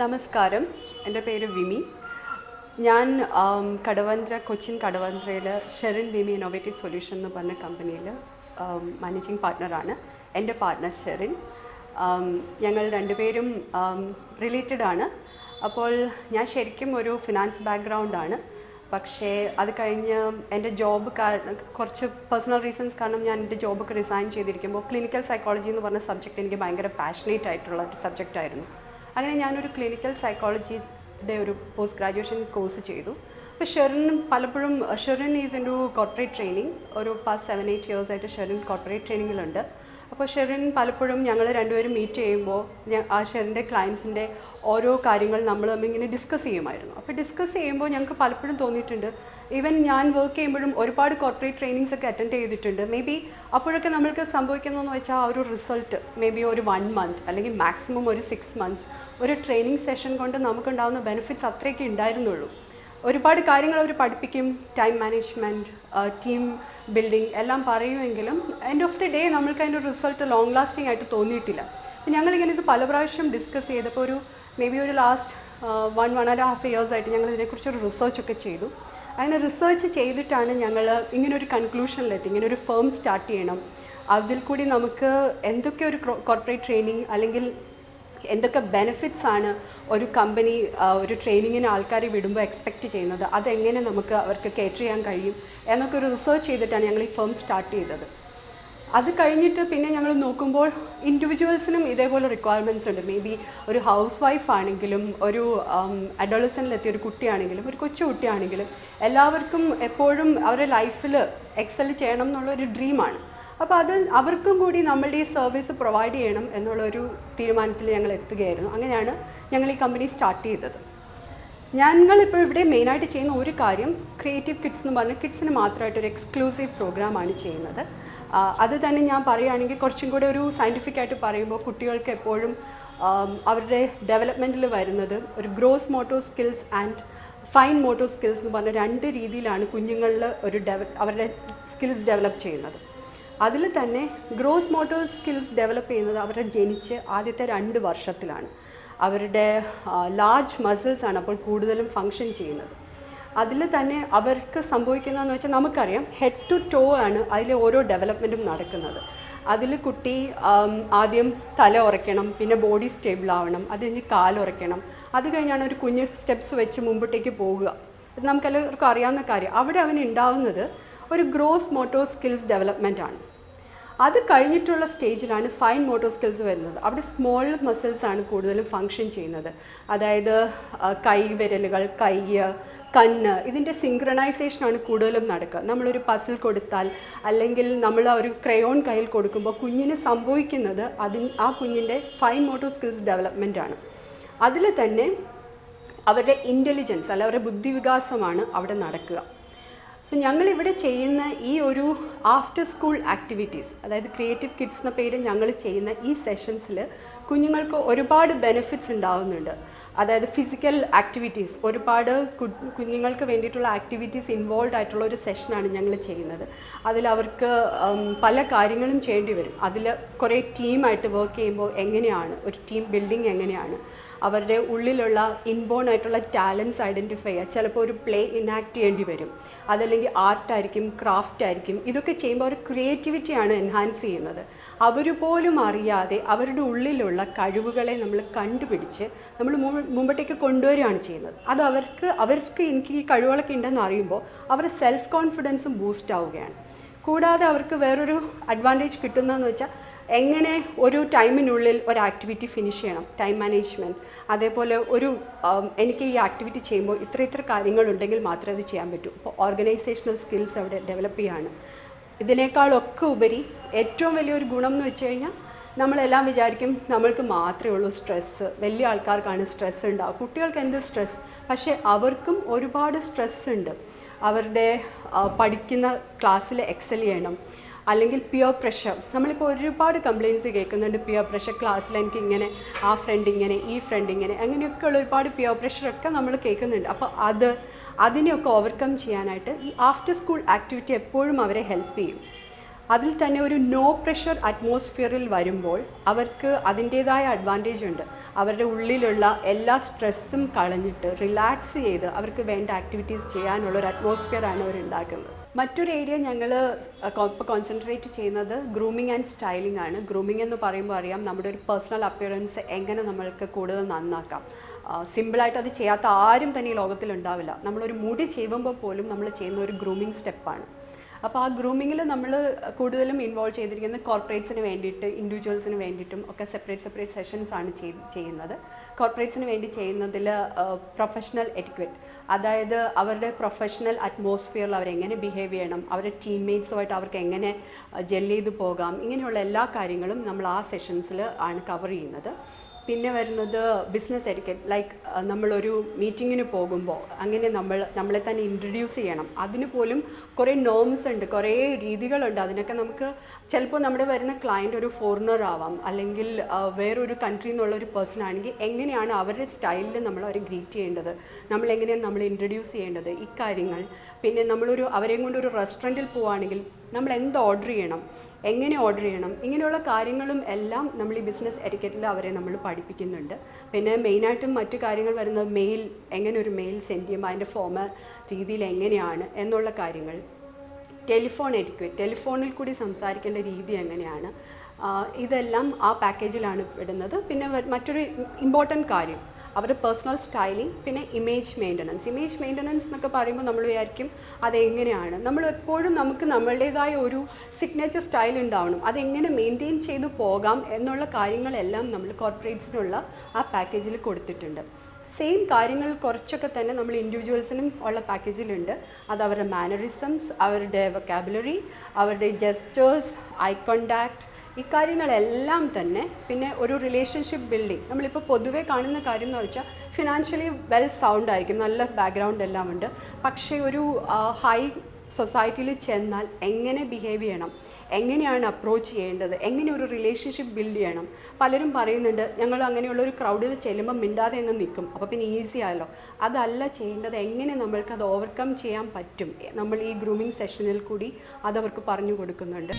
നമസ്കാരം, എൻ്റെ പേര് വിമി. ഞാൻ കൊച്ചിൻ കടവന്ത്രയിൽ ഷെറിൻ വിമി ഇന്നോവേറ്റീവ് സൊല്യൂഷൻ എന്ന് പറഞ്ഞ കമ്പനിയിൽ മാനേജിങ് പാർട്ട്ണറാണ്. എൻ്റെ പാർട്ട്ണർ ഷെറിൻ. ഞങ്ങൾ രണ്ടുപേരും റിലേറ്റഡ് ആണ്. അപ്പോൾ ഞാൻ ശരിക്കും ഒരു ഫിനാൻസ് ബാക്ക്ഗ്രൗണ്ടാണ്. പക്ഷേ അത് കഴിഞ്ഞ് എൻ്റെ ജോബ് കുറച്ച് പേഴ്സണൽ റീസൺസ് കാരണം ഞാൻ എൻ്റെ ജോബൊക്കെ റിസൈൻ ചെയ്തിരിക്കുമ്പോൾ ക്ലിനിക്കൽ സൈക്കോളജി എന്ന് പറഞ്ഞ സബ്ജക്റ്റ് എനിക്ക് ഭയങ്കര പാഷനേറ്റ് ആയിട്ടുള്ള ഒരു സബ്ജക്റ്റായിരുന്നു. അങ്ങനെ ഞാനൊരു ക്ലിനിക്കൽ സൈക്കോളജിയുടെ ഒരു പോസ്റ്റ് ഗ്രാജുവേഷൻ കോഴ്സ് ചെയ്തു. അപ്പോൾ Sherin is into corporate training. ഒരു പാസ്റ്റ് 7-8 years ആയിട്ട് ഷെറിൻ കോർപ്പറേറ്റ് ട്രെയിനിങ്ങിലുണ്ട്. അപ്പോൾ ഷെറിൻ പലപ്പോഴും ഞങ്ങൾ രണ്ടുപേരും മീറ്റ് ചെയ്യുമ്പോൾ ആ ഷെറിൻ്റെ ക്ലയൻസിൻ്റെ ഓരോ കാര്യങ്ങൾ നമ്മൾ ഇങ്ങനെ ഡിസ്കസ് ചെയ്യുമായിരുന്നു. അപ്പോൾ ഡിസ്കസ് ചെയ്യുമ്പോൾ ഞങ്ങൾക്ക് പലപ്പോഴും തോന്നിയിട്ടുണ്ട്, ഈവൻ ഞാൻ വർക്ക് ചെയ്യുമ്പോഴും ഒരുപാട് കോർപ്പറേറ്റ് ട്രെയിനിങ്സ് ഒക്കെ അറ്റൻഡ് ചെയ്തിട്ടുണ്ട്. മേ ബി അപ്പോഴൊക്കെ നമ്മൾക്ക് സംഭവിക്കുന്നതെന്ന് വെച്ചാൽ ആ ഒരു റിസൾട്ട് മേ ബി ഒരു 1 month അല്ലെങ്കിൽ മാക്സിമം ഒരു 6 months ഒരു ട്രെയിനിങ് സെഷൻ കൊണ്ട് നമുക്കുണ്ടാകുന്ന ബെനിഫിറ്റ്സ് അത്രയൊക്കെ ഉണ്ടായിരുന്നുള്ളൂ. ഒരുപാട് കാര്യങ്ങൾ അവർ പഠിപ്പിക്കും, ടൈം മാനേജ്മെൻറ്റ്, ടീം ബിൽഡിംഗ് എല്ലാം പറയുമെങ്കിലും എൻഡ് ഓഫ് ദി ഡേ നമ്മൾക്ക് അതിൻ്റെ റിസൾട്ട് ലോങ് ലാസ്റ്റിംഗ് ആയിട്ട് തോന്നിയിട്ടില്ല. ഞങ്ങളിങ്ങനെ ഇത് പല പ്രാവശ്യം ഡിസ്കസ് ചെയ്തപ്പോൾ മേ ബി ഒരു ലാസ്റ്റ് 1.5 years ആയിട്ട് ഞങ്ങൾ ഇതിനെക്കുറിച്ചൊരു റിസർച്ചൊക്കെ ചെയ്തു. അങ്ങനെ റിസർച്ച് ചെയ്തിട്ടാണ് ഞങ്ങൾ ഇങ്ങനൊരു കൺക്ലൂഷനിലെത്തി, ഇങ്ങനെ ഒരു ഫേം സ്റ്റാർട്ട് ചെയ്യണം. അതിൽ കൂടി നമുക്ക് എന്തൊക്കെ ഒരു കോർപ്പറേറ്റ് ട്രെയിനിങ് അല്ലെങ്കിൽ എന്തൊക്കെ ബെനിഫിറ്റ്സ് ആണ് ഒരു കമ്പനി ഒരു ട്രെയിനിങ്ങിന് ആൾക്കാരെ വിടുമ്പോൾ എക്സ്പെക്റ്റ് ചെയ്യുന്നത്, അതെങ്ങനെ നമുക്ക് അവർക്ക് കേറ്റർ ചെയ്യാൻ കഴിയും എന്നൊക്കെ ഒരു റിസർച്ച് ചെയ്തിട്ടാണ് ഞങ്ങൾ ഈ ഫേം സ്റ്റാർട്ട് ചെയ്തത്. അത് കഴിഞ്ഞിട്ട് പിന്നെ ഞങ്ങൾ നോക്കുമ്പോൾ ഇൻഡിവിജ്വൽസിനും ഇതേപോലെ റിക്വയർമെൻറ്റ്സ് ഉണ്ട്. മേ ബി ഒരു ഹൗസ് വൈഫ് ആണെങ്കിലും ഒരു അഡോളസൻറ്റിലെത്തിയ ഒരു കുട്ടിയാണെങ്കിലും ഒരു കൊച്ചു കുട്ടിയാണെങ്കിലും എല്ലാവർക്കും എപ്പോഴും അവരുടെ ലൈഫിൽ എക്സൽ ചെയ്യണം എന്നുള്ളൊരു ഡ്രീമാണ്. അപ്പോൾ അത് അവർക്കും കൂടി നമ്മളുടെ ഈ സർവീസ് പ്രൊവൈഡ് ചെയ്യണം എന്നുള്ളൊരു തീരുമാനത്തിൽ ഞങ്ങൾ എത്തുകയായിരുന്നു. അങ്ങനെയാണ് ഞങ്ങൾ ഈ കമ്പനി സ്റ്റാർട്ട് ചെയ്തത്. ഞങ്ങളിപ്പോൾ ഇവിടെ മെയിനായിട്ട് ചെയ്യുന്ന ഒരു കാര്യം ക്രിയേറ്റീവ് കിഡ്സ് എന്ന് പറഞ്ഞാൽ കിഡ്സിന് മാത്രമായിട്ടൊരു എക്സ്ക്ലൂസീവ് പ്രോഗ്രാമാണ് ചെയ്യുന്നത്. അത് തന്നെ ഞാൻ പറയുകയാണെങ്കിൽ കുറച്ചും കൂടെ ഒരു സയൻറ്റിഫിക് ആയിട്ട് പറയുമ്പോൾ കുട്ടികൾക്ക് എപ്പോഴും അവരുടെ ഡെവലപ്മെൻറ്റിൽ വരുന്നത് ഒരു gross motor skills and fine motor skills എന്ന് പറഞ്ഞ 2 രീതിയിലാണ് കുഞ്ഞുങ്ങളിൽ അവരുടെ സ്കിൽസ് ഡെവലപ്പ് ചെയ്യുന്നത്. അതിൽ തന്നെ ഗ്രോസ് മോട്ടോർ സ്കിൽസ് ഡെവലപ്പ് ചെയ്യുന്നത് അവരുടെ ജനിച്ച് ആദ്യത്തെ 2 വർഷത്തിലാണ്. അവരുടെ ലാർജ് മസിൽസാണ് അപ്പോൾ കൂടുതലും ഫങ്ഷൻ ചെയ്യുന്നത്. അതിൽ തന്നെ അവർക്ക് സംഭവിക്കുന്നതെന്ന് വെച്ചാൽ നമുക്കറിയാം ഹെഡ് ടു ടോ ആണ് അതിൽ ഓരോ ഡെവലപ്മെൻറ്റും നടക്കുന്നത്. അതിൽ കുട്ടി ആദ്യം തല ഉറയ്ക്കണം, പിന്നെ ബോഡി സ്റ്റേബിൾ ആവണം, അത് കഴിഞ്ഞ് കാലുറയ്ക്കണം, അത് കഴിഞ്ഞാണ് ഒരു കുഞ്ഞ് സ്റ്റെപ്സ് വെച്ച് മുമ്പോട്ടേക്ക് പോകുക. ഇത് നമുക്കെല്ലാവർക്കും അറിയാവുന്ന കാര്യം. അവിടെ അവന് ഉണ്ടാവുന്നത് ഒരു ഗ്രോസ് മോട്ടോർ സ്കിൽസ് ഡെവലപ്മെൻ്റ് ആണ്. അത് കഴിഞ്ഞിട്ടുള്ള സ്റ്റേജിലാണ് ഫൈൻ മോട്ടോർ സ്കിൽസ് വരുന്നത്. അവിടെ സ്മോൾ മസിൽസാണ് കൂടുതലും ഫങ്ഷൻ ചെയ്യുന്നത്. അതായത് കൈവിരലുകൾ, കണ്ണ്, ഇതിൻ്റെ സിങ്ക്രണൈസേഷനാണ് കൂടുതലും നടക്കുക. നമ്മളൊരു പസിൽ കൊടുത്താൽ അല്ലെങ്കിൽ നമ്മൾ ഒരു ക്രയോൺ കയ്യിൽ കൊടുക്കുമ്പോൾ കുഞ്ഞിന് സംഭവിക്കുന്നത് ആ കുഞ്ഞിൻ്റെ ഫൈൻ മോട്ടോർ സ്കിൽസ് ഡെവലപ്മെൻ്റ് ആണ്. അതിൽ തന്നെ അവരുടെ ഇൻ്റലിജൻസ് അല്ല അവരുടെ ബുദ്ധിവികാസമാണ് അവിടെ നടക്കുക. ഞങ്ങളിവിടെ ചെയ്യുന്ന ഈ ഒരു ആഫ്റ്റർ സ്കൂൾ ആക്ടിവിറ്റീസ്, അതായത് ക്രിയേറ്റീവ് കിഡ്സ് എന്ന പേര് ഞങ്ങൾ ചെയ്യുന്ന ഈ സെഷൻസിൽ കുഞ്ഞുങ്ങൾക്ക് ഒരുപാട് ബെനിഫിറ്റ്സ് ഉണ്ടാവുന്നുണ്ട്. അതായത് ഫിസിക്കൽ ആക്ടിവിറ്റീസ്, ഒരുപാട് കുഞ്ഞുങ്ങൾക്ക് വേണ്ടിയിട്ടുള്ള ആക്ടിവിറ്റീസ് ഇൻവോൾവ് ആയിട്ടുള്ള ഒരു സെഷനാണ് ഞങ്ങൾ ചെയ്യുന്നത്. അതിൽ അവർക്ക് പല കാര്യങ്ങളും ചെയ്യേണ്ടി വരും. അതിൽ കുറേ ടീമായിട്ട് വർക്ക് ചെയ്യുമ്പോൾ എങ്ങനെയാണ് ഒരു ടീം ബിൽഡിംഗ്, എങ്ങനെയാണ് അവരുടെ ഉള്ളിലുള്ള ഇൻബോൺ ആയിട്ടുള്ള ടാലൻസ് ഐഡൻറ്റിഫൈ ചെയ്യുക. ചിലപ്പോൾ ഒരു പ്ലേ ഇനാക്ട് ചെയ്യേണ്ടി വരും, അതല്ലെങ്കിൽ ആർട്ടായിരിക്കും, ക്രാഫ്റ്റ് ആയിരിക്കും. ഇതൊക്കെ ചെയ്യുമ്പോൾ അവർ ക്രിയേറ്റിവിറ്റിയാണ് എൻഹാൻസ് ചെയ്യുന്നത്. അവർ പോലും അറിയാതെ അവരുടെ ഉള്ളിലുള്ള കഴിവുകളെ നമ്മൾ കണ്ടുപിടിച്ച് നമ്മൾ മുമ്പോട്ടേക്ക് കൊണ്ടുവരികയാണ് ചെയ്യുന്നത്. അത് അവർക്ക് എനിക്ക് ഈ കഴിവുകളൊക്കെ ഉണ്ടെന്ന് അറിയുമ്പോൾ അവരുടെ സെൽഫ് കോൺഫിഡൻസും ബൂസ്റ്റ് ആവുകയാണ്. കൂടാതെ അവർക്ക് വേറൊരു അഡ്വാൻറ്റേജ് കിട്ടുന്നതെന്ന് വെച്ചാൽ എങ്ങനെ ഒരു ടൈമിനുള്ളിൽ ഒരു ആക്ടിവിറ്റി ഫിനിഷ് ചെയ്യണം, ടൈം മാനേജ്മെൻറ്റ്. അതേപോലെ എനിക്ക് ഈ ആക്ടിവിറ്റി ചെയ്യുമ്പോൾ ഇത്ര കാര്യങ്ങളുണ്ടെങ്കിൽ മാത്രമേ അത് ചെയ്യാൻ പറ്റൂ. അപ്പോൾ ഓർഗനൈസേഷണൽ സ്കിൽസ് അവിടെ ഡെവലപ്പ് ചെയ്യുകയാണ്. ഇതിനേക്കാളൊക്കെ ഉപരി ഏറ്റവും വലിയൊരു ഗുണം എന്ന് വെച്ച് കഴിഞ്ഞാൽ നമ്മളെല്ലാം വിചാരിക്കും നമ്മൾക്ക് മാത്രമേ ഉള്ളൂ സ്ട്രെസ്സ്, വലിയ ആൾക്കാർക്കാണ് സ്ട്രെസ്സ് ഉണ്ടാവും, കുട്ടികൾക്ക് എന്ത് സ്ട്രെസ്. പക്ഷേ അവർക്കും ഒരുപാട് സ്ട്രെസ് ഉണ്ട്. അവരുടെ പഠിക്കുന്ന ക്ലാസ്സിൽ എക്സൽ ചെയ്യണം, അല്ലെങ്കിൽ പിയർ പ്രഷർ. നമ്മളിപ്പോൾ ഒരുപാട് കംപ്ലയിൻറ്റ്സ് കേൾക്കുന്നുണ്ട്, പിയർ പ്രഷർ ക്ലാസ്സിൽ എനിക്ക് ഇങ്ങനെ, ആ ഫ്രണ്ട് ഇങ്ങനെ, ഈ ഫ്രണ്ട് ഇങ്ങനെ, അങ്ങനെയൊക്കെയുള്ള ഒരുപാട് പിയർ പ്രഷറൊക്കെ നമ്മൾ കേൾക്കുന്നുണ്ട്. അപ്പോൾ അതിനെയൊക്കെ ഓവർകം ചെയ്യാനായിട്ട് ഈ ആഫ്റ്റർ സ്കൂൾ ആക്ടിവിറ്റി എപ്പോഴും അവരെ ഹെൽപ്പ് ചെയ്യും. അതിൽ തന്നെ ഒരു നോ പ്രഷർ അറ്റ്മോസ്ഫിയറിൽ വരുമ്പോൾ അവർക്ക് അതിൻ്റേതായ അഡ്വാൻറ്റേജ് ഉണ്ട്. അവരുടെ ഉള്ളിലുള്ള എല്ലാ സ്ട്രെസ്സും കളഞ്ഞിട്ട് റിലാക്സ് ചെയ്ത് അവർക്ക് വേണ്ട ആക്ടിവിറ്റീസ് ചെയ്യാനുള്ള ഒരു അറ്റ്മോസ്ഫിയറാണ് അവർ ഉണ്ടാക്കുന്നത്. മറ്റൊരു ഏരിയ ഞങ്ങൾ ഇപ്പോൾ കോൺസെൻട്രേറ്റ് ചെയ്യുന്നത് ഗ്രൂമിങ് ആൻഡ് സ്റ്റൈലിംഗ് ആണ്. ഗ്രൂമിങ് എന്ന് പറയുമ്പോൾ അറിയാം, നമ്മുടെ ഒരു പേഴ്സണൽ അപ്പിയറൻസ് എങ്ങനെ നമ്മൾക്ക് കൂടുതൽ നന്നാക്കാം. സിമ്പിളായിട്ട് അത് ചെയ്യാത്ത ആരും തന്നെ ഈ ലോകത്തിലുണ്ടാവില്ല. നമ്മളൊരു മുടി ചെയ്യുമ്പോൾ പോലും നമ്മൾ ചെയ്യുന്ന ഒരു ഗ്രൂമിങ് സ്റ്റെപ്പാണ്. അപ്പോൾ ആ ഗ്രൂമിങ്ങിൽ നമ്മൾ കൂടുതലും ഇൻവോൾവ് ചെയ്തിരിക്കുന്നത് കോർപ്പറേറ്റ്സിന് വേണ്ടിയിട്ട്, ഇൻഡിവിജ്വൽസിന് വേണ്ടിയിട്ടും ഒക്കെ സെപ്പറേറ്റ് സെഷൻസ് ആണ് ചെയ്യുന്നത്. കോർപ്പറേറ്റ്സിന് വേണ്ടി ചെയ്യുന്നതിൽ പ്രൊഫഷണൽ എറ്റിക്വറ്റ്, അതായത് അവരുടെ പ്രൊഫഷണൽ അറ്റ്മോസ്ഫിയറിൽ അവരെങ്ങനെ ബിഹേവ് ചെയ്യണം, അവരുടെ ടീംമേറ്റ്സുമായിട്ട് അവർക്ക് എങ്ങനെ ജെൽ ചെയ്ത് പോകാം, ഇങ്ങനെയുള്ള എല്ലാ കാര്യങ്ങളും നമ്മൾ ആ സെഷൻസിൽ ആണ് കവർ ചെയ്യുന്നത്. പിന്നെ വരുന്നത് ബിസിനസ് എറ്റിക്കറ്റ്, ലൈക്ക് നമ്മളൊരു മീറ്റിങ്ങിന് പോകുമ്പോൾ അങ്ങനെ നമ്മളെ തന്നെ ഇൻട്രൊഡ്യൂസ് ചെയ്യണം. അതിന് പോലും കുറേ നോംസ് ഉണ്ട്, കുറേ രീതികളുണ്ട്. അതിനൊക്കെ നമുക്ക് ചിലപ്പോൾ നമ്മുടെ വരുന്ന ക്ലയൻറ്റ് ഒരു ഫോറിനർ ആവാം, അല്ലെങ്കിൽ വേറൊരു കൺട്രിയിൽ നിന്നുള്ള ഒരു പേഴ്സൺ ആണെങ്കിൽ എങ്ങനെയാണ് അവരുടെ സ്റ്റൈലിൽ നമ്മൾ അവരെ ഗ്രീറ്റ് ചെയ്യേണ്ടത്, നമ്മളെങ്ങനെയാണ് നമ്മൾ ഇൻട്രൊഡ്യൂസ് ചെയ്യേണ്ടത്, ഇക്കാര്യങ്ങൾ. പിന്നെ അവരെയും കൊണ്ട് ഒരു റെസ്റ്റോറൻറ്റിൽ പോവുകയാണെങ്കിൽ നമ്മൾ എന്ത് ഓർഡർ ചെയ്യണം, എങ്ങനെ ഓർഡർ ചെയ്യണം, ഇങ്ങനെയുള്ള കാര്യങ്ങളും എല്ലാം നമ്മൾ ഈ ബിസിനസ് എറ്റിക്കറ്റിൽ അവരെ നമ്മൾ പഠിപ്പിക്കുന്നുണ്ട്. പിന്നെ മെയിനായിട്ടും മറ്റു കാര്യങ്ങൾ വരുന്നത് എങ്ങനെ ഒരു മെയിൽ സെൻഡ് ചെയ്യുമ്പോൾ അതിൻ്റെ ഫോമൽ രീതിയിൽ എങ്ങനെയാണ് എന്നുള്ള കാര്യങ്ങൾ. ടെലിഫോൺ എറ്റിക്വറ്റ്, ടെലിഫോണിൽ കൂടി സംസാരിക്കേണ്ട രീതി എങ്ങനെയാണ്, ഇതെല്ലാം ആ പാക്കേജിലാണ് ഇടുന്നത്. പിന്നെ മറ്റൊരു ഇമ്പോർട്ടൻറ്റ് കാര്യം അവരുടെ പേഴ്സണൽ സ്റ്റൈലിംഗ്, പിന്നെ ഇമേജ് മെയിൻ്റനൻസ് എന്നൊക്കെ പറയുമ്പോൾ നമ്മൾ വിചാരിക്കും അതെങ്ങനെയാണ്. നമ്മൾ എപ്പോഴും നമുക്ക് നമ്മളുടേതായ ഒരു സിഗ്നേച്ചർ സ്റ്റൈൽ ഉണ്ടാവണം, അതെങ്ങനെ മെയിൻറ്റെയിൻ ചെയ്ത് പോകാം എന്നുള്ള കാര്യങ്ങളെല്ലാം നമ്മൾ കോർപ്പറേറ്റ്സിനുള്ള ആ പാക്കേജിൽ കൊടുത്തിട്ടുണ്ട്. സെയിം കാര്യങ്ങൾ കുറച്ചൊക്കെ തന്നെ നമ്മൾ ഇൻഡിവിജ്വൽസിനും ഉള്ള പാക്കേജിലുണ്ട്. അത് അവരുടെ മാനറിസംസ്, അവരുടെ വൊക്കാബുലറി, അവരുടെ ജെസ്റ്റേഴ്സ്, ഐ കോണ്ടാക്ട്, ഇക്കാര്യങ്ങളെല്ലാം തന്നെ. പിന്നെ ഒരു റിലേഷൻഷിപ്പ് ബിൽഡിംഗ്, നമ്മളിപ്പോൾ പൊതുവേ കാണുന്ന കാര്യം എന്ന് വെച്ചാൽ ഫിനാൻഷ്യലി വെൽ സൗണ്ട് ആയിരിക്കും, നല്ല ബാക്ക്ഗ്രൗണ്ട് എല്ലാം ഉണ്ട്. പക്ഷേ ഒരു ഹൈ സൊസൈറ്റിയിൽ ചെന്നാൽ എങ്ങനെ ബിഹേവ് ചെയ്യണം, എങ്ങനെയാണ് അപ്രോച്ച് ചെയ്യേണ്ടത്, എങ്ങനെ ഒരു റിലേഷൻഷിപ്പ് ബിൽഡ് ചെയ്യണം. പലരും പറയുന്നുണ്ട് ഞങ്ങൾ അങ്ങനെയുള്ളൊരു ക്രൗഡിൽ ചെല്ലുമ്പോൾ മിണ്ടാതെ അങ്ങ് നിൽക്കും, അപ്പോൾ പിന്നെ ഈസി ആയല്ലോ. അതല്ല ചെയ്യേണ്ടത്, എങ്ങനെ നമ്മൾക്കത് ഓവർകം ചെയ്യാൻ പറ്റും, നമ്മൾ ഈ ഗ്രൂമിങ് സെഷനിൽ കൂടി അതവർക്ക് പറഞ്ഞു കൊടുക്കുന്നുണ്ട്.